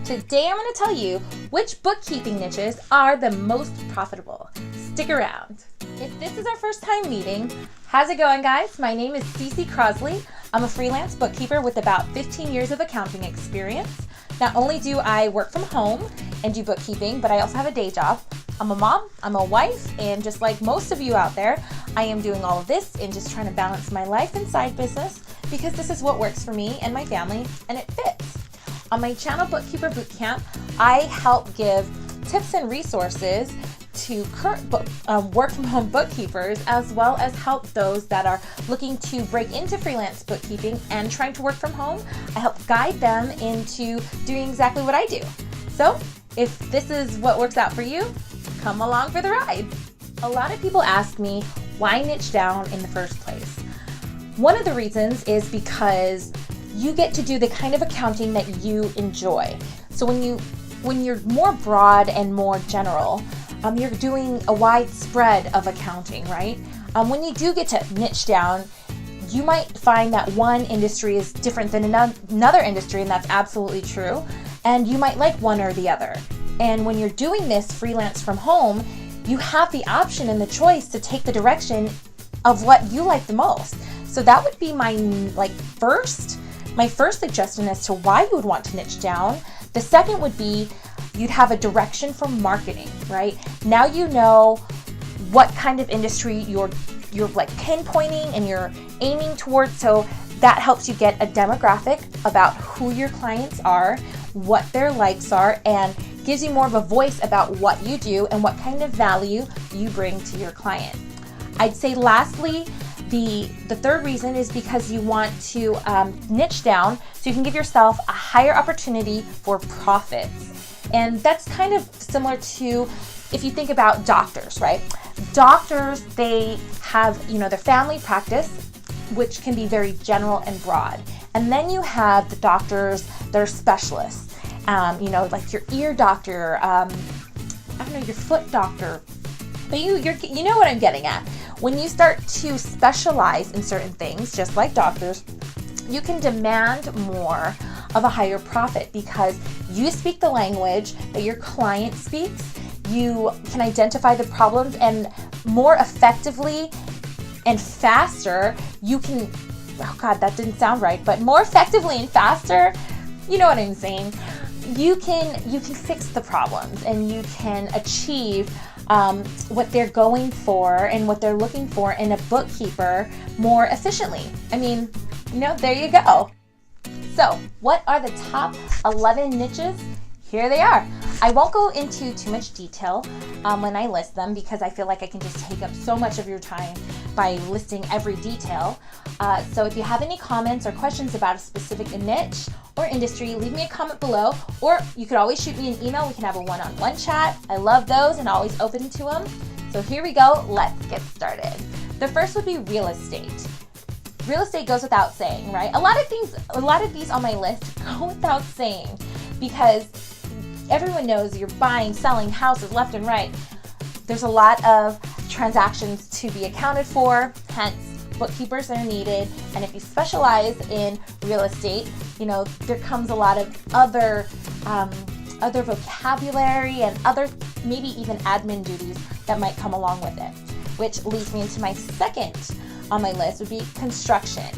Today I'm going to tell you which bookkeeping niches are the most profitable. Stick around. If this is our first time meeting, how's it going, guys? My name is Cece Crosley. I'm a freelance bookkeeper with about 15 years of accounting experience. Not only do I work from home and do bookkeeping, but I also have a day job. I'm a mom, I'm a wife, and just like most of you out there, I am doing all of this and just trying to balance my life and side business because this is what works for me and my family, and it fits. On my channel, Bookkeeper Bootcamp, I help give tips and resources to current work-from-home bookkeepers, as well as help those that are looking to break into freelance bookkeeping and trying to work from home. I help guide them into doing exactly what I do. So if this is what works out for you, come along for the ride. A lot of people ask me, why niche down in the first place? One of the reasons is because you get to do the kind of accounting that you enjoy. So when you're more broad and more general, you're doing a wide spread of accounting, right? When you do get to niche down, you might find that one industry is different than another industry, and that's absolutely true. And you might like one or the other. And when you're doing this freelance from home, you have the option and the choice to take the direction of what you like the most. So that would be my first suggestion as to why you would want to niche down. The second would be you'd have a direction for marketing, right? Now you know what kind of industry you're pinpointing and you're aiming towards, so that helps you get a demographic about who your clients are, what their likes are, and gives you more of a voice about what you do and what kind of value you bring to your client. I'd say lastly, the third reason is because you want to niche down so you can give yourself a higher opportunity for profits. And that's kind of similar to if you think about doctors, right? Doctors, they have, their family practice, which can be very general and broad. And then you have the doctors that are specialists, like your ear doctor, your foot doctor. But you know what I'm getting at. When you start to specialize in certain things, just like doctors, you can demand more of a higher profit because you speak the language that your client speaks. You can identify the problems, and more effectively and faster, you can, oh God, that didn't sound right, but more effectively and faster, you know what I'm saying? You can fix the problems, and you can achieve what they're going for and what they're looking for in a bookkeeper more efficiently. There you go. So what are the top 11 niches? Here they are. I won't go into too much detail when I list them because I feel like I can just take up so much of your time by listing every detail. So if you have any comments or questions about a specific niche or industry, leave me a comment below, or you could always shoot me an email. We can have a one-on-one chat. I love those and always open to them. So here we go. Let's get started. The first would be real estate. Real estate goes without saying, right? A lot of these on my list go without saying because everyone knows you're buying, selling houses left and right. There's a lot of transactions to be accounted for, hence bookkeepers are needed. And if you specialize in real estate, there comes a lot of other vocabulary and other maybe even admin duties that might come along with it. Which leads me into my second on my list would be construction.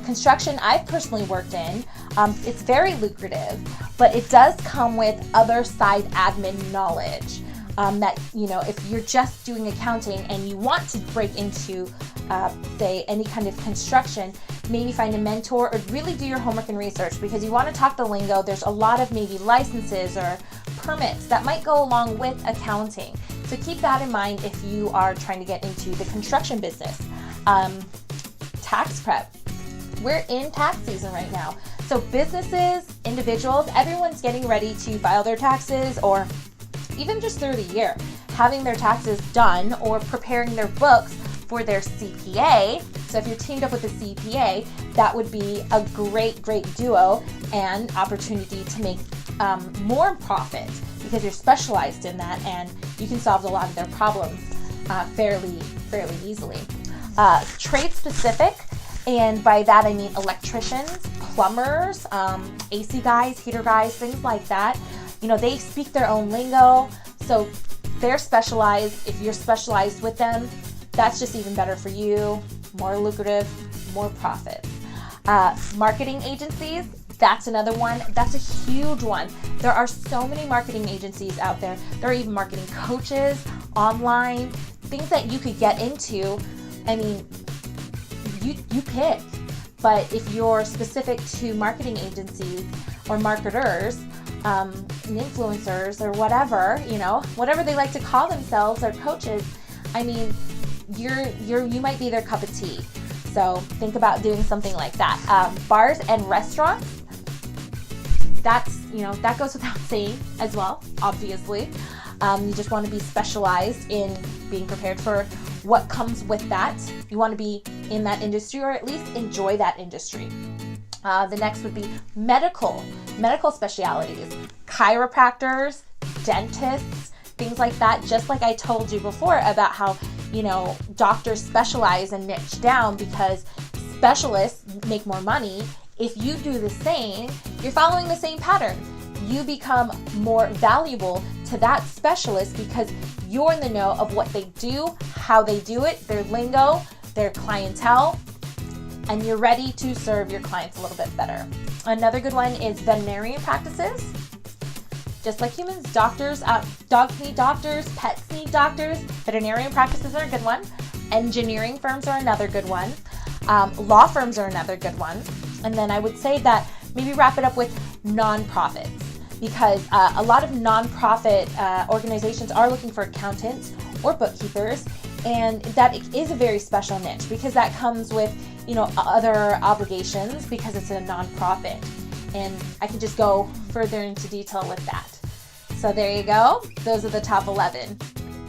Construction I've personally worked in. It's very lucrative, but it does come with other side admin knowledge. That if you're just doing accounting and you want to break into say any kind of construction, maybe find a mentor or really do your homework and research because you want to talk the lingo. There's a lot of maybe licenses or permits that might go along with accounting. So keep that in mind if you are trying to get into the construction business. Tax prep. We're in tax season right now. So businesses, individuals, everyone's getting ready to file their taxes, or even just through the year, having their taxes done or preparing their books for their CPA. So if you're teamed up with a CPA, that would be a great duo and opportunity to make more profit because you're specialized in that and you can solve a lot of their problems fairly easily. Trade specific, and by that I mean electricians, plumbers, AC guys, heater guys, things like that. You know, they speak their own lingo, so they're specialized. If you're specialized with them, that's just even better for you, more lucrative, more profit. Marketing agencies, that's another one. That's a huge one. There are so many marketing agencies out there. There are even marketing coaches online, things that you could get into. I mean, you pick. But if you're specific to marketing agencies or marketers, influencers or whatever, you know, whatever they like to call themselves, or coaches, I mean, you might be their cup of tea. So think about doing something like that. Bars and restaurants, that's, you know, that goes without saying as well, obviously. You just want to be specialized in being prepared for what comes with that. You want to be in that industry, or at least enjoy that industry. The next would be medical specialities, chiropractors, dentists, things like that. Just like I told you before about how, you know, doctors specialize and niche down because specialists make more money. If you do the same, you're following the same pattern. You become more valuable to that specialist because you're in the know of what they do, how they do it, their lingo, their clientele, and you're ready to serve your clients a little bit better. Another good one is veterinarian practices. Just like humans, dogs need doctors, pets need doctors. Veterinarian practices are a good one. Engineering firms are another good one. Law firms are another good one. And then I would say that maybe wrap it up with nonprofits, because a lot of nonprofit organizations are looking for accountants or bookkeepers, and that is a very special niche because that comes with, you know, other obligations because it's a nonprofit. And I can just go further into detail with that. So there you go. Those are the top 11.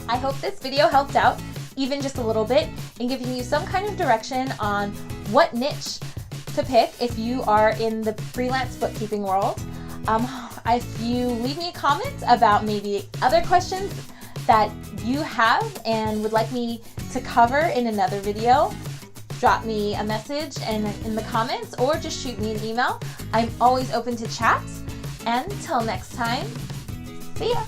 I hope this video helped out even just a little bit in giving you some kind of direction on what niche to pick if you are in the freelance bookkeeping world. If you leave me a comment about maybe other questions that you have and would like me to cover in another video, drop me a message in the comments or just shoot me an email. I'm always open to chat. And until next time, see ya!